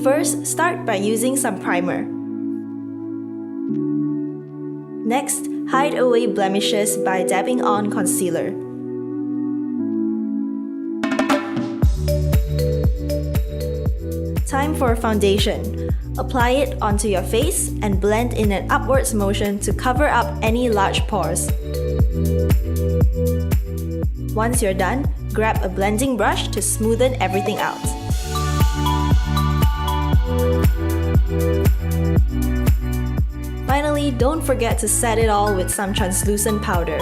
First, start by using some primer. Next, hide away blemishes by dabbing on concealer. Time for foundation. Apply it onto your face and blend in an upwards motion to cover up any large pores. Once you're done, grab a blending brush to smoothen everything out. Finally, don't forget to set it all with some translucent powder.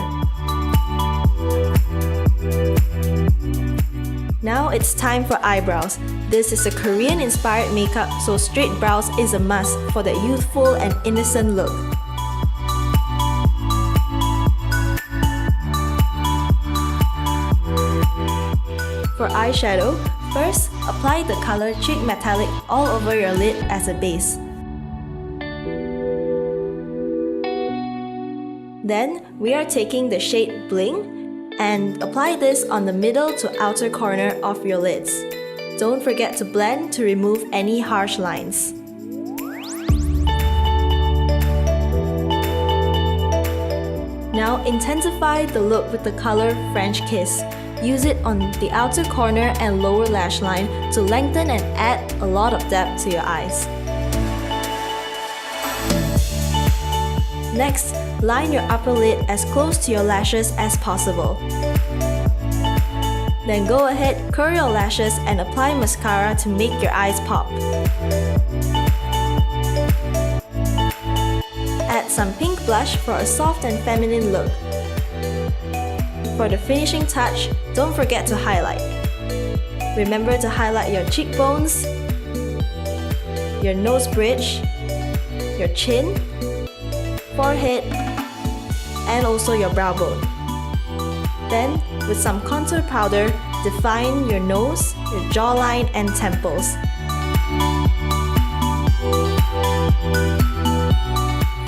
Now it's time for eyebrows. This is a Korean-inspired makeup, so straight brows is a must for that youthful and innocent look. For eyeshadow, first, apply the color Cheek Metallic all over your lid as a base. Then, we are taking the shade Bling and apply this on the middle to outer corner of your lids. Don't forget to blend to remove any harsh lines. Now intensify the look with the color French Kiss. Use it on the outer corner and lower lash line to lengthen and add a lot of depth to your eyes. Next, line your upper lid as close to your lashes as possible. Then go ahead, curl your lashes and apply mascara to make your eyes pop. Add some pink blush for a soft and feminine look. For the finishing touch, don't forget to highlight. Remember to highlight your cheekbones, your nose bridge, your chin, forehead, and also your brow bone. Then, with some contour powder, define your nose, your jawline, and temples.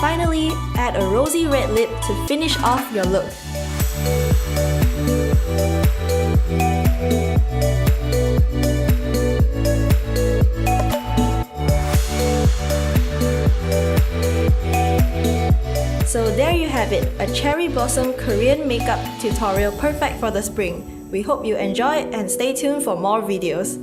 Finally, add a rosy red lip to finish off your look. So there you have it, a cherry blossom Korean makeup tutorial perfect for the spring. We hope you enjoy and stay tuned for more videos.